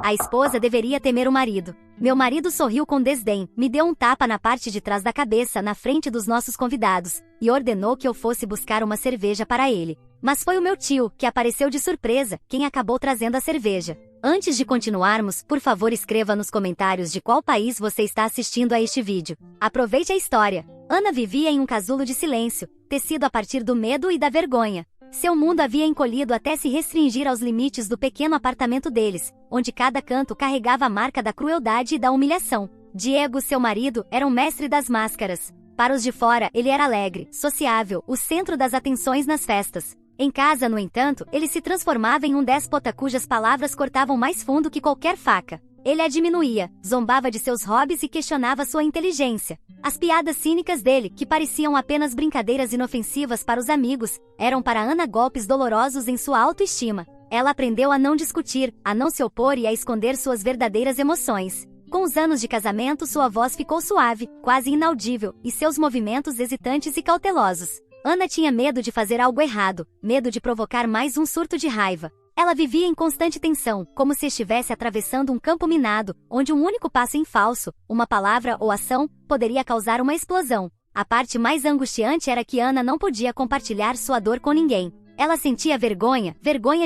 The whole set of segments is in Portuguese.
A esposa deveria temer o marido. Meu marido sorriu com desdém, me deu um tapa na parte de trás da cabeça na frente dos nossos convidados, e ordenou que eu fosse buscar uma cerveja para ele. Mas foi o meu tio, que apareceu de surpresa, quem acabou trazendo a cerveja. Antes de continuarmos, por favor escreva nos comentários de qual país você está assistindo a este vídeo. Aproveite a história. Ana vivia em um casulo de silêncio, tecido a partir do medo e da vergonha. Seu mundo havia encolhido até se restringir aos limites do pequeno apartamento deles, onde cada canto carregava a marca da crueldade e da humilhação. Diego, seu marido, era um mestre das máscaras. Para os de fora, ele era alegre, sociável, o centro das atenções nas festas. Em casa, no entanto, ele se transformava em um déspota cujas palavras cortavam mais fundo que qualquer faca. Ele a diminuía, zombava de seus hobbies e questionava sua inteligência. As piadas cínicas dele, que pareciam apenas brincadeiras inofensivas para os amigos, eram para Ana golpes dolorosos em sua autoestima. Ela aprendeu a não discutir, a não se opor e a esconder suas verdadeiras emoções. Com os anos de casamento, sua voz ficou suave, quase inaudível, e seus movimentos hesitantes e cautelosos. Ana tinha medo de fazer algo errado, medo de provocar mais um surto de raiva. Ela vivia em constante tensão, como se estivesse atravessando um campo minado, onde um único passo em falso, uma palavra ou ação, poderia causar uma explosão. A parte mais angustiante era que Ana não podia compartilhar sua dor com ninguém. Ela sentia vergonha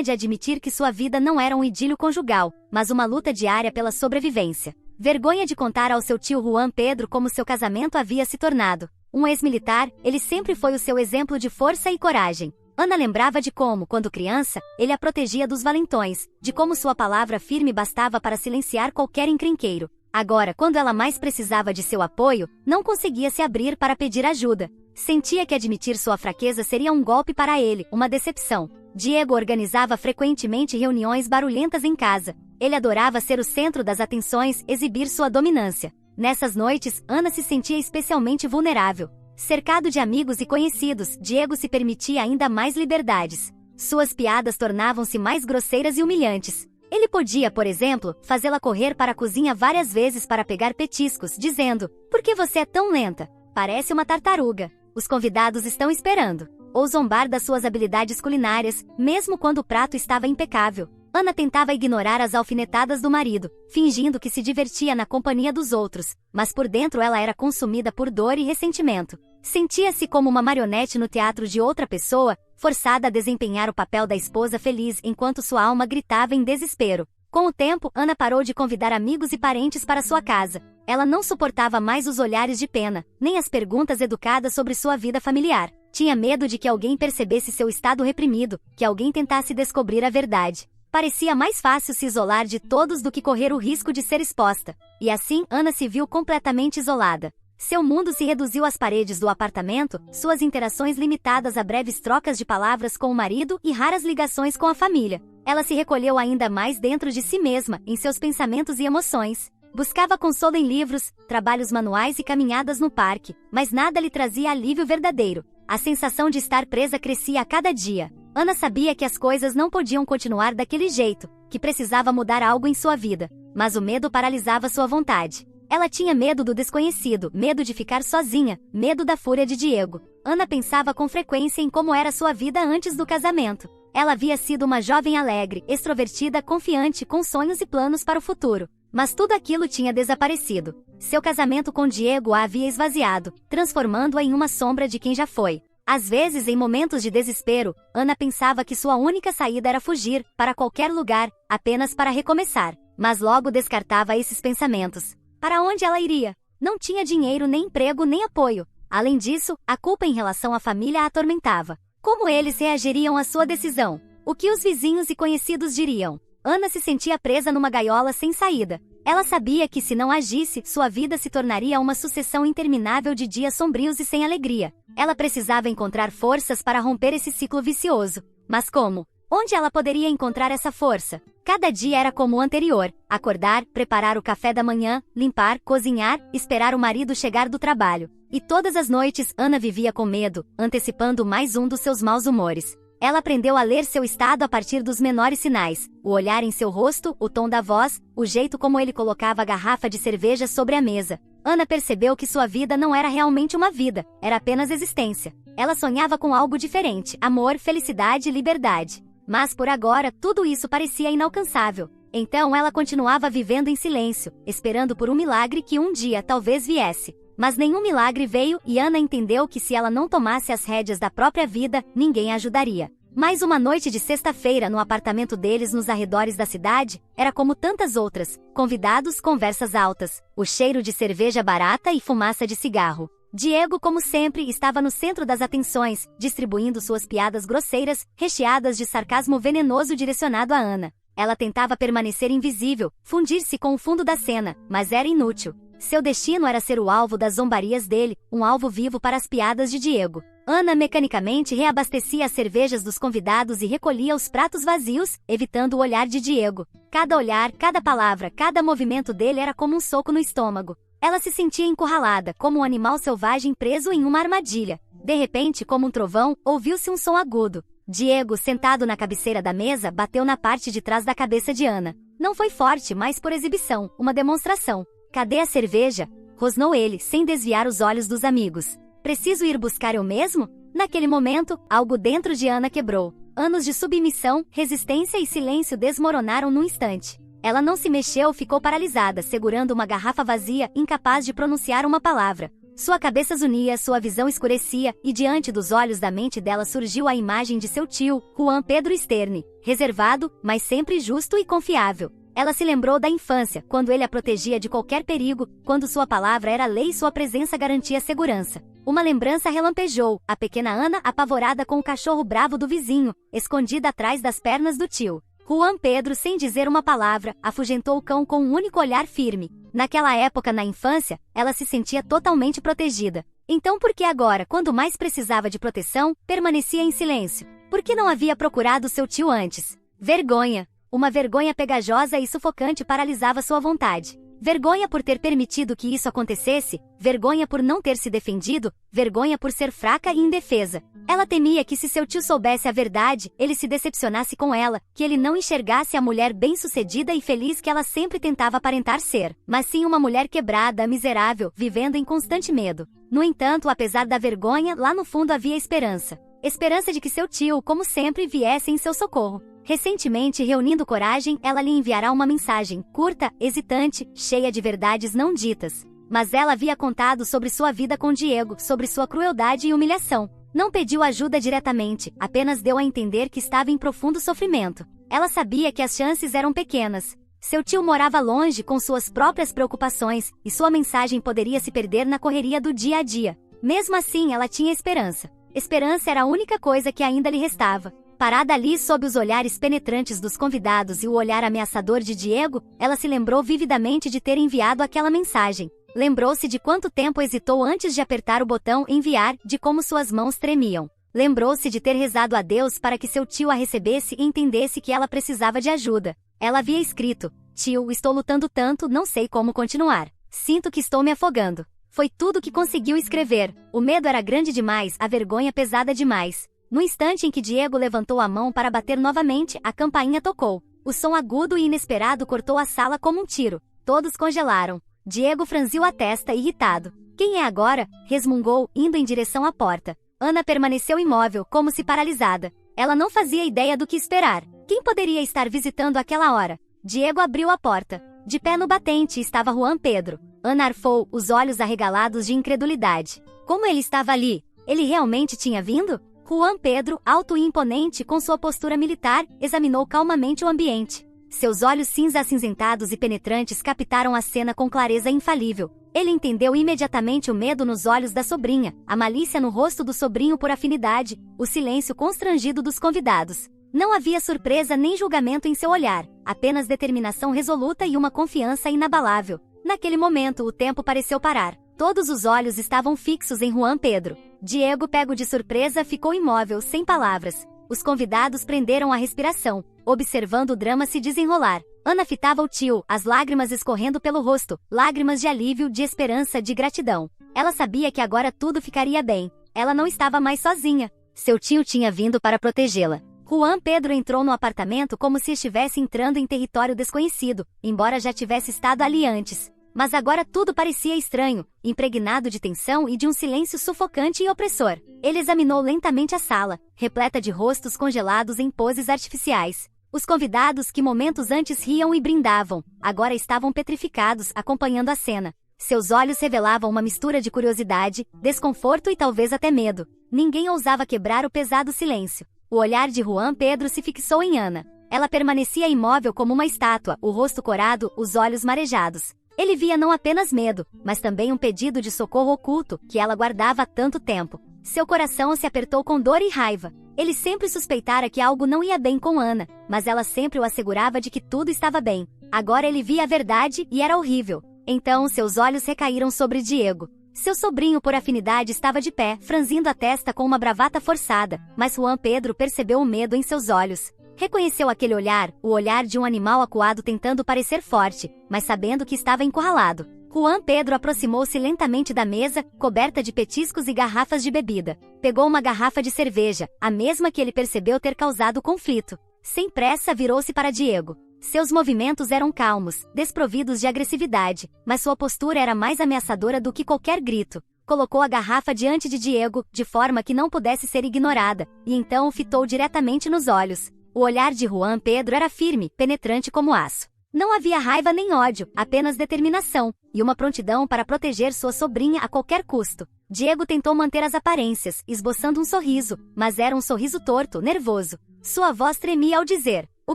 de admitir que sua vida não era um idílio conjugal, mas uma luta diária pela sobrevivência. Vergonha de contar ao seu tio Juan Pedro como seu casamento havia se tornado. Um ex-militar, ele sempre foi o seu exemplo de força e coragem. Ana lembrava de como, quando criança, ele a protegia dos valentões, de como sua palavra firme bastava para silenciar qualquer encrenqueiro. Agora, quando ela mais precisava de seu apoio, não conseguia se abrir para pedir ajuda. Sentia que admitir sua fraqueza seria um golpe para ele, uma decepção. Diego organizava frequentemente reuniões barulhentas em casa. Ele adorava ser o centro das atenções, exibir sua dominância. Nessas noites, Ana se sentia especialmente vulnerável. Cercado de amigos e conhecidos, Diego se permitia ainda mais liberdades. Suas piadas tornavam-se mais grosseiras e humilhantes. Ele podia, por exemplo, fazê-la correr para a cozinha várias vezes para pegar petiscos, dizendo: "Por que você é tão lenta? Parece uma tartaruga. Os convidados estão esperando." Ou zombar das suas habilidades culinárias, mesmo quando o prato estava impecável. Ana tentava ignorar as alfinetadas do marido, fingindo que se divertia na companhia dos outros, mas por dentro ela era consumida por dor e ressentimento. Sentia-se como uma marionete no teatro de outra pessoa, forçada a desempenhar o papel da esposa feliz enquanto sua alma gritava em desespero. Com o tempo, Ana parou de convidar amigos e parentes para sua casa. Ela não suportava mais os olhares de pena, nem as perguntas educadas sobre sua vida familiar. Tinha medo de que alguém percebesse seu estado reprimido, que alguém tentasse descobrir a verdade. Parecia mais fácil se isolar de todos do que correr o risco de ser exposta. E assim, Ana se viu completamente isolada. Seu mundo se reduziu às paredes do apartamento, suas interações limitadas a breves trocas de palavras com o marido e raras ligações com a família. Ela se recolheu ainda mais dentro de si mesma, em seus pensamentos e emoções. Buscava consolo em livros, trabalhos manuais e caminhadas no parque, mas nada lhe trazia alívio verdadeiro. A sensação de estar presa crescia a cada dia. Ana sabia que as coisas não podiam continuar daquele jeito, que precisava mudar algo em sua vida, mas o medo paralisava sua vontade. Ela tinha medo do desconhecido, medo de ficar sozinha, medo da fúria de Diego. Ana pensava com frequência em como era sua vida antes do casamento. Ela havia sido uma jovem alegre, extrovertida, confiante, com sonhos e planos para o futuro. Mas tudo aquilo tinha desaparecido. Seu casamento com Diego a havia esvaziado, transformando-a em uma sombra de quem já foi. Às vezes, em momentos de desespero, Ana pensava que sua única saída era fugir, para qualquer lugar, apenas para recomeçar. Mas logo descartava esses pensamentos. Para onde ela iria? Não tinha dinheiro, nem emprego, nem apoio. Além disso, a culpa em relação à família a atormentava. Como eles reagiriam à sua decisão? O que os vizinhos e conhecidos diriam? Ana se sentia presa numa gaiola sem saída. Ela sabia que se não agisse, sua vida se tornaria uma sucessão interminável de dias sombrios e sem alegria. Ela precisava encontrar forças para romper esse ciclo vicioso. Mas como? Onde ela poderia encontrar essa força? Cada dia era como o anterior: acordar, preparar o café da manhã, limpar, cozinhar, esperar o marido chegar do trabalho. E todas as noites, Ana vivia com medo, antecipando mais um dos seus maus humores. Ela aprendeu a ler seu estado a partir dos menores sinais: o olhar em seu rosto, o tom da voz, o jeito como ele colocava a garrafa de cerveja sobre a mesa. Ana percebeu que sua vida não era realmente uma vida, era apenas existência. Ela sonhava com algo diferente: amor, felicidade e liberdade. Mas por agora, tudo isso parecia inalcançável. Então ela continuava vivendo em silêncio, esperando por um milagre que um dia talvez viesse. Mas nenhum milagre veio e Ana entendeu que se ela não tomasse as rédeas da própria vida, ninguém a ajudaria. Mais uma noite de sexta-feira no apartamento deles nos arredores da cidade, era como tantas outras, convidados, conversas altas, o cheiro de cerveja barata e fumaça de cigarro. Diego, como sempre, estava no centro das atenções, distribuindo suas piadas grosseiras, recheadas de sarcasmo venenoso direcionado a Ana. Ela tentava permanecer invisível, fundir-se com o fundo da cena, mas era inútil. Seu destino era ser o alvo das zombarias dele, um alvo vivo para as piadas de Diego. Ana mecanicamente reabastecia as cervejas dos convidados e recolhia os pratos vazios, evitando o olhar de Diego. Cada olhar, cada palavra, cada movimento dele era como um soco no estômago. Ela se sentia encurralada, como um animal selvagem preso em uma armadilha. De repente, como um trovão, ouviu-se um som agudo. Diego, sentado na cabeceira da mesa, bateu na parte de trás da cabeça de Ana. Não foi forte, mas por exibição, uma demonstração. "Cadê a cerveja?" rosnou ele, sem desviar os olhos dos amigos. "Preciso ir buscar eu mesmo?" Naquele momento, algo dentro de Ana quebrou. Anos de submissão, resistência e silêncio desmoronaram num instante. Ela não se mexeu, ficou paralisada, segurando uma garrafa vazia, incapaz de pronunciar uma palavra. Sua cabeça zunia, sua visão escurecia, e diante dos olhos da mente dela surgiu a imagem de seu tio, Juan Pedro Sterne, reservado, mas sempre justo e confiável. Ela se lembrou da infância, quando ele a protegia de qualquer perigo, quando sua palavra era lei e sua presença garantia segurança. Uma lembrança relampejou, a pequena Ana apavorada com o cachorro bravo do vizinho, escondida atrás das pernas do tio. Juan Pedro, sem dizer uma palavra, afugentou o cão com um único olhar firme. Naquela época, na infância, ela se sentia totalmente protegida. Então por que agora, quando mais precisava de proteção, permanecia em silêncio? Por que não havia procurado seu tio antes? Vergonha. Uma vergonha pegajosa e sufocante paralisava sua vontade. Vergonha por ter permitido que isso acontecesse, vergonha por não ter se defendido, vergonha por ser fraca e indefesa. Ela temia que se seu tio soubesse a verdade, ele se decepcionasse com ela, que ele não enxergasse a mulher bem-sucedida e feliz que ela sempre tentava aparentar ser, mas sim uma mulher quebrada, miserável, vivendo em constante medo. No entanto, apesar da vergonha, lá no fundo havia esperança. Esperança de que seu tio, como sempre, viesse em seu socorro. Recentemente, reunindo coragem, ela lhe enviará uma mensagem, curta, hesitante, cheia de verdades não ditas. Mas ela havia contado sobre sua vida com Diego, sobre sua crueldade e humilhação. Não pediu ajuda diretamente, apenas deu a entender que estava em profundo sofrimento. Ela sabia que as chances eram pequenas. Seu tio morava longe com suas próprias preocupações, e sua mensagem poderia se perder na correria do dia a dia. Mesmo assim, ela tinha esperança. Esperança era a única coisa que ainda lhe restava. Parada ali sob os olhares penetrantes dos convidados e o olhar ameaçador de Diego, ela se lembrou vividamente de ter enviado aquela mensagem. Lembrou-se de quanto tempo hesitou antes de apertar o botão enviar, de como suas mãos tremiam. Lembrou-se de ter rezado a Deus para que seu tio a recebesse e entendesse que ela precisava de ajuda. Ela havia escrito: "Tio, estou lutando tanto, não sei como continuar. Sinto que estou me afogando." Foi tudo que conseguiu escrever. O medo era grande demais, a vergonha pesada demais. No instante em que Diego levantou a mão para bater novamente, a campainha tocou. O som agudo e inesperado cortou a sala como um tiro. Todos congelaram. Diego franziu a testa, irritado. "Quem é agora?" resmungou, indo em direção à porta. Ana permaneceu imóvel, como se paralisada. Ela não fazia ideia do que esperar. Quem poderia estar visitando àquela hora? Diego abriu a porta. De pé no batente estava Juan Pedro. Ana arfou, os olhos arregalados de incredulidade. Como ele estava ali? Ele realmente tinha vindo? Juan Pedro, alto e imponente com sua postura militar, examinou calmamente o ambiente. Seus olhos cinza-acinzentados e penetrantes captaram a cena com clareza infalível. Ele entendeu imediatamente o medo nos olhos da sobrinha, a malícia no rosto do sobrinho por afinidade, o silêncio constrangido dos convidados. Não havia surpresa nem julgamento em seu olhar, apenas determinação resoluta e uma confiança inabalável. Naquele momento, o tempo pareceu parar. Todos os olhos estavam fixos em Juan Pedro. Diego, pego de surpresa, ficou imóvel, sem palavras. Os convidados prenderam a respiração, observando o drama se desenrolar. Ana fitava o tio, as lágrimas escorrendo pelo rosto, lágrimas de alívio, de esperança, de gratidão. Ela sabia que agora tudo ficaria bem. Ela não estava mais sozinha. Seu tio tinha vindo para protegê-la. Juan Pedro entrou no apartamento como se estivesse entrando em território desconhecido, embora já tivesse estado ali antes. Mas agora tudo parecia estranho, impregnado de tensão e de um silêncio sufocante e opressor. Ele examinou lentamente a sala, repleta de rostos congelados em poses artificiais. Os convidados que momentos antes riam e brindavam, agora estavam petrificados, acompanhando a cena. Seus olhos revelavam uma mistura de curiosidade, desconforto e talvez até medo. Ninguém ousava quebrar o pesado silêncio. O olhar de Juan Pedro se fixou em Ana. Ela permanecia imóvel como uma estátua, o rosto corado, os olhos marejados. Ele via não apenas medo, mas também um pedido de socorro oculto, que ela guardava há tanto tempo. Seu coração se apertou com dor e raiva. Ele sempre suspeitara que algo não ia bem com Ana, mas ela sempre o assegurava de que tudo estava bem. Agora ele via a verdade e era horrível. Então seus olhos recaíram sobre Diego. Seu sobrinho por afinidade estava de pé, franzindo a testa com uma bravata forçada, mas Juan Pedro percebeu o medo em seus olhos. Reconheceu aquele olhar, o olhar de um animal acuado tentando parecer forte, mas sabendo que estava encurralado. Juan Pedro aproximou-se lentamente da mesa, coberta de petiscos e garrafas de bebida. Pegou uma garrafa de cerveja, a mesma que ele percebeu ter causado conflito. Sem pressa, virou-se para Diego. Seus movimentos eram calmos, desprovidos de agressividade, mas sua postura era mais ameaçadora do que qualquer grito. Colocou a garrafa diante de Diego, de forma que não pudesse ser ignorada, e então o fitou diretamente nos olhos. O olhar de Juan Pedro era firme, penetrante como aço. Não havia raiva nem ódio, apenas determinação, e uma prontidão para proteger sua sobrinha a qualquer custo. Diego tentou manter as aparências, esboçando um sorriso, mas era um sorriso torto, nervoso. Sua voz tremia ao dizer: "O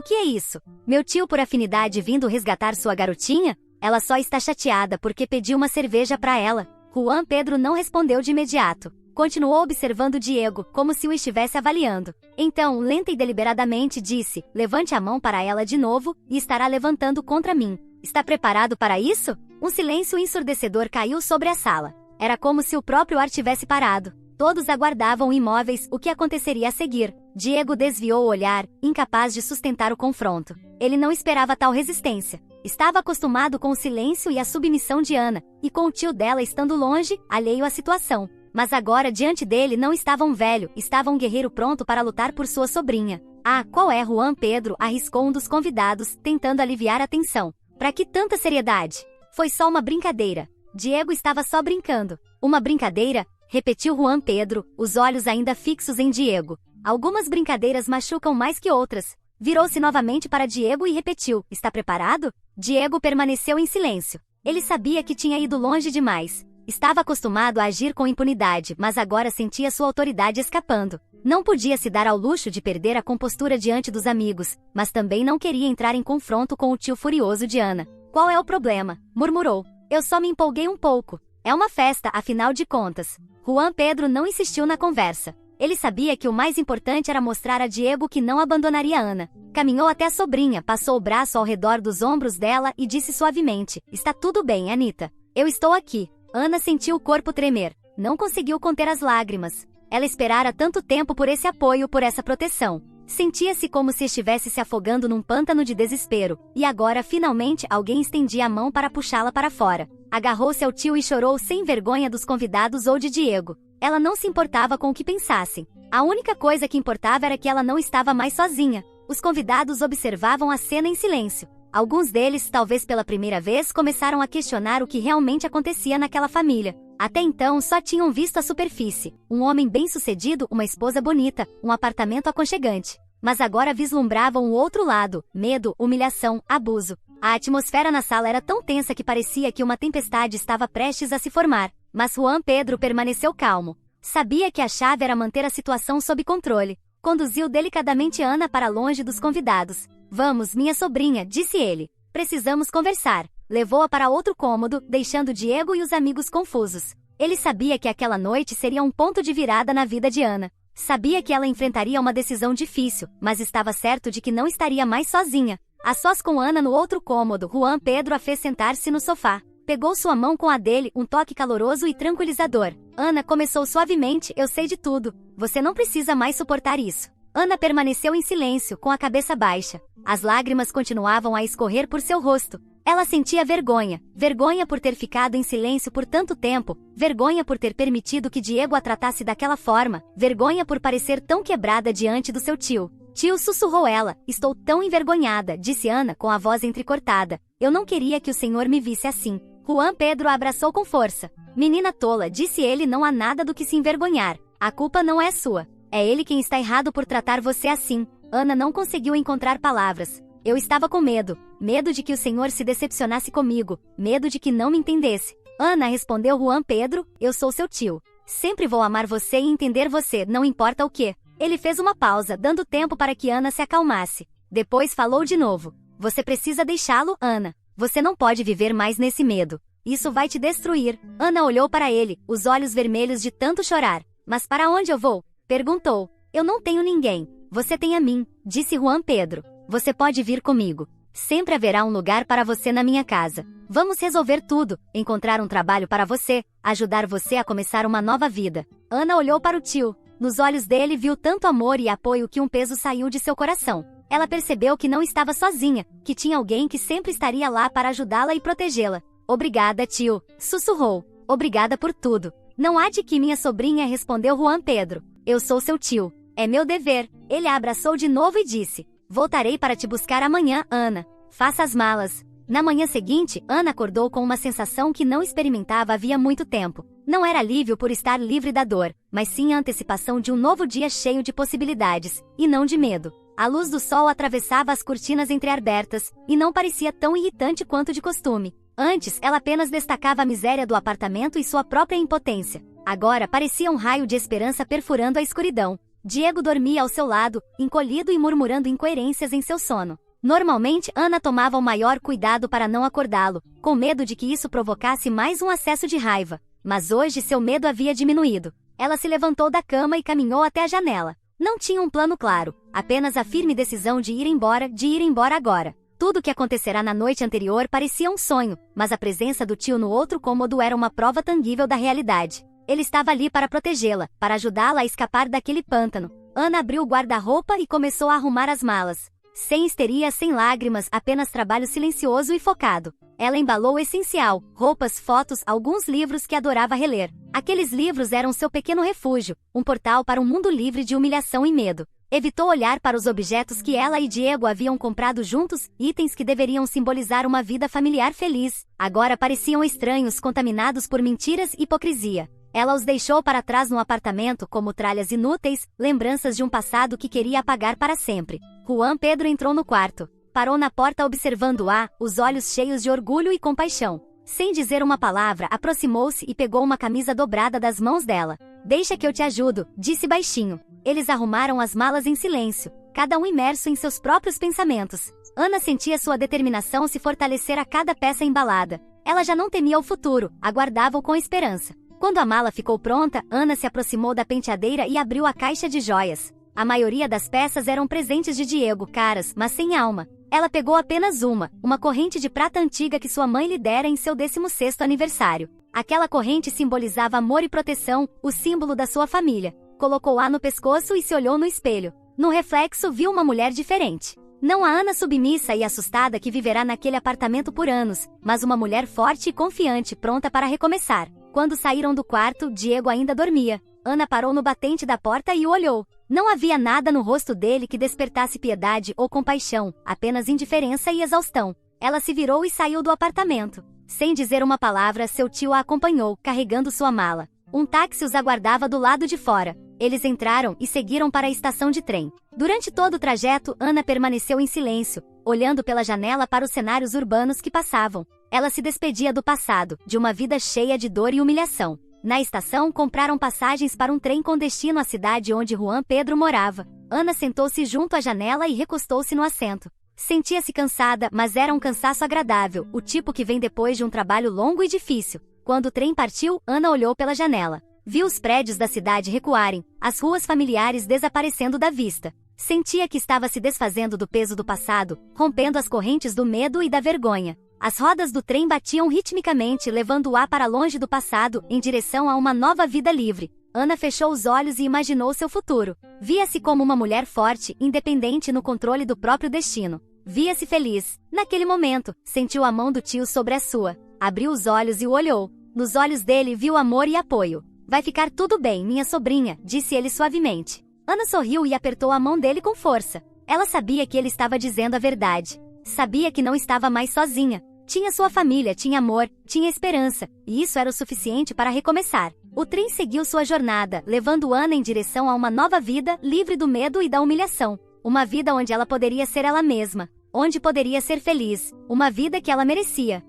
que é isso? Meu tio por afinidade vindo resgatar sua garotinha? Ela só está chateada porque pediu uma cerveja para ela." Juan Pedro não respondeu de imediato. Continuou observando Diego, como se o estivesse avaliando. Então, lenta e deliberadamente disse: "Levante a mão para ela de novo, e estará levantando contra mim. Está preparado para isso?" Um silêncio ensurdecedor caiu sobre a sala. Era como se o próprio ar tivesse parado. Todos aguardavam imóveis o que aconteceria a seguir. Diego desviou o olhar, incapaz de sustentar o confronto. Ele não esperava tal resistência. Estava acostumado com o silêncio e a submissão de Ana, e com o tio dela estando longe, alheio à situação. Mas agora diante dele não estava um velho, estava um guerreiro pronto para lutar por sua sobrinha. "Ah, qual é Juan Pedro?" arriscou um dos convidados, tentando aliviar a tensão. "Para que tanta seriedade? Foi só uma brincadeira." Diego estava só brincando. "Uma brincadeira?" repetiu Juan Pedro, os olhos ainda fixos em Diego. "Algumas brincadeiras machucam mais que outras." Virou-se novamente para Diego e repetiu: "Está preparado?" Diego permaneceu em silêncio. Ele sabia que tinha ido longe demais. Estava acostumado a agir com impunidade, mas agora sentia sua autoridade escapando. Não podia se dar ao luxo de perder a compostura diante dos amigos, mas também não queria entrar em confronto com o tio furioso de Ana. "Qual é o problema?" murmurou. "Eu só me empolguei um pouco. É uma festa, afinal de contas." Juan Pedro não insistiu na conversa. Ele sabia que o mais importante era mostrar a Diego que não abandonaria Ana. Caminhou até a sobrinha, passou o braço ao redor dos ombros dela e disse suavemente: "Está tudo bem, Anita. Eu estou aqui." Ana sentiu o corpo tremer. Não conseguiu conter as lágrimas. Ela esperara tanto tempo por esse apoio, por essa proteção. Sentia-se como se estivesse se afogando num pântano de desespero, e agora finalmente alguém estendia a mão para puxá-la para fora. Agarrou-se ao tio e chorou sem vergonha dos convidados ou de Diego. Ela não se importava com o que pensassem. A única coisa que importava era que ela não estava mais sozinha. Os convidados observavam a cena em silêncio. Alguns deles, talvez pela primeira vez, começaram a questionar o que realmente acontecia naquela família. Até então só tinham visto a superfície: um homem bem-sucedido, uma esposa bonita, um apartamento aconchegante. Mas agora vislumbravam o outro lado: medo, humilhação, abuso. A atmosfera na sala era tão tensa que parecia que uma tempestade estava prestes a se formar. Mas Juan Pedro permaneceu calmo. Sabia que a chave era manter a situação sob controle. Conduziu delicadamente Ana para longe dos convidados. "Vamos, minha sobrinha", disse ele. "Precisamos conversar." Levou-a para outro cômodo, deixando Diego e os amigos confusos. Ele sabia que aquela noite seria um ponto de virada na vida de Ana. Sabia que ela enfrentaria uma decisão difícil, mas estava certo de que não estaria mais sozinha. A sós com Ana no outro cômodo, Juan Pedro a fez sentar-se no sofá. Pegou sua mão com a dele, um toque caloroso e tranquilizador. "Ana", começou suavemente, "eu sei de tudo. Você não precisa mais suportar isso." Ana permaneceu em silêncio, com a cabeça baixa. As lágrimas continuavam a escorrer por seu rosto. Ela sentia vergonha. Vergonha por ter ficado em silêncio por tanto tempo. Vergonha por ter permitido que Diego a tratasse daquela forma. Vergonha por parecer tão quebrada diante do seu tio. "Tio", sussurrou ela. "Estou tão envergonhada", disse Ana com a voz entrecortada. "Eu não queria que o senhor me visse assim." Juan Pedro a abraçou com força. "Menina tola", disse ele, "não há nada do que se envergonhar. A culpa não é sua. É ele quem está errado por tratar você assim." Ana não conseguiu encontrar palavras. Eu estava com medo. Medo de que o Senhor se decepcionasse comigo. Medo de que não me entendesse. Ana, respondeu Juan Pedro, eu sou seu tio. Sempre vou amar você e entender você, não importa o que. Ele fez uma pausa, dando tempo para que Ana se acalmasse. Depois falou de novo. Você precisa deixá-lo, Ana. Você não pode viver mais nesse medo. Isso vai te destruir. Ana olhou para ele, os olhos vermelhos de tanto chorar. Mas para onde eu vou? Perguntou. Eu não tenho ninguém. Você tem a mim, disse Juan Pedro. Você pode vir comigo. Sempre haverá um lugar para você na minha casa. Vamos resolver tudo, encontrar um trabalho para você, ajudar você a começar uma nova vida. Ana olhou para o tio. Nos olhos dele viu tanto amor e apoio que um peso saiu de seu coração. Ela percebeu que não estava sozinha, que tinha alguém que sempre estaria lá para ajudá-la e protegê-la. Obrigada, tio, sussurrou. Obrigada por tudo. Não há de que, minha sobrinha, respondeu Juan Pedro. Eu sou seu tio. É meu dever. Ele a abraçou de novo e disse. Voltarei para te buscar amanhã, Ana. Faça as malas. Na manhã seguinte, Ana acordou com uma sensação que não experimentava havia muito tempo. Não era alívio por estar livre da dor, mas sim a antecipação de um novo dia cheio de possibilidades, e não de medo. A luz do sol atravessava as cortinas entreabertas, e não parecia tão irritante quanto de costume. Antes, ela apenas destacava a miséria do apartamento e sua própria impotência. Agora parecia um raio de esperança perfurando a escuridão. Diego dormia ao seu lado, encolhido e murmurando incoerências em seu sono. Normalmente, Ana tomava o maior cuidado para não acordá-lo, com medo de que isso provocasse mais um acesso de raiva. Mas hoje seu medo havia diminuído. Ela se levantou da cama e caminhou até a janela. Não tinha um plano claro, apenas a firme decisão de ir embora agora. Tudo o que acontecerá na noite anterior parecia um sonho, mas a presença do tio no outro cômodo era uma prova tangível da realidade. Ele estava ali para protegê-la, para ajudá-la a escapar daquele pântano. Ana abriu o guarda-roupa e começou a arrumar as malas. Sem histeria, sem lágrimas, apenas trabalho silencioso e focado. Ela embalou o essencial, roupas, fotos, alguns livros que adorava reler. Aqueles livros eram seu pequeno refúgio, um portal para um mundo livre de humilhação e medo. Evitou olhar para os objetos que ela e Diego haviam comprado juntos, itens que deveriam simbolizar uma vida familiar feliz. Agora pareciam estranhos, contaminados por mentiras e hipocrisia. Ela os deixou para trás no apartamento como tralhas inúteis, lembranças de um passado que queria apagar para sempre. Juan Pedro entrou no quarto. Parou na porta observando-a, os olhos cheios de orgulho e compaixão. Sem dizer uma palavra, aproximou-se e pegou uma camisa dobrada das mãos dela. Deixa que eu te ajudo, disse baixinho. Eles arrumaram as malas em silêncio, cada um imerso em seus próprios pensamentos. Ana sentia sua determinação se fortalecer a cada peça embalada. Ela já não temia o futuro, aguardava-o com esperança. Quando a mala ficou pronta, Ana se aproximou da penteadeira e abriu a caixa de joias. A maioria das peças eram presentes de Diego, caras, mas sem alma. Ela pegou apenas uma corrente de prata antiga que sua mãe lhe dera em seu 16º aniversário. Aquela corrente simbolizava amor e proteção, o símbolo da sua família. Colocou-a no pescoço e se olhou no espelho. No reflexo viu uma mulher diferente. Não a Ana submissa e assustada que viverá naquele apartamento por anos, mas uma mulher forte e confiante, pronta para recomeçar. Quando saíram do quarto, Diego ainda dormia. Ana parou no batente da porta e o olhou. Não havia nada no rosto dele que despertasse piedade ou compaixão, apenas indiferença e exaustão. Ela se virou e saiu do apartamento. Sem dizer uma palavra, seu tio a acompanhou, carregando sua mala. Um táxi os aguardava do lado de fora. Eles entraram e seguiram para a estação de trem. Durante todo o trajeto, Ana permaneceu em silêncio, olhando pela janela para os cenários urbanos que passavam. Ela se despedia do passado, de uma vida cheia de dor e humilhação. Na estação, compraram passagens para um trem com destino à cidade onde Juan Pedro morava. Ana sentou-se junto à janela e recostou-se no assento. Sentia-se cansada, mas era um cansaço agradável, o tipo que vem depois de um trabalho longo e difícil. Quando o trem partiu, Ana olhou pela janela. Viu os prédios da cidade recuarem, as ruas familiares desaparecendo da vista. Sentia que estava se desfazendo do peso do passado, rompendo as correntes do medo e da vergonha. As rodas do trem batiam ritmicamente, levando-a para longe do passado, em direção a uma nova vida livre. Ana fechou os olhos e imaginou seu futuro. Via-se como uma mulher forte, independente no controle do próprio destino. Via-se feliz. Naquele momento, sentiu a mão do tio sobre a sua. Abriu os olhos e o olhou. Nos olhos dele viu amor e apoio. Vai ficar tudo bem, minha sobrinha, disse ele suavemente. Ana sorriu e apertou a mão dele com força. Ela sabia que ele estava dizendo a verdade. Sabia que não estava mais sozinha. Tinha sua família, tinha amor, tinha esperança, e isso era o suficiente para recomeçar. O trem seguiu sua jornada, levando Ana em direção a uma nova vida, livre do medo e da humilhação. Uma vida onde ela poderia ser ela mesma, onde poderia ser feliz, uma vida que ela merecia.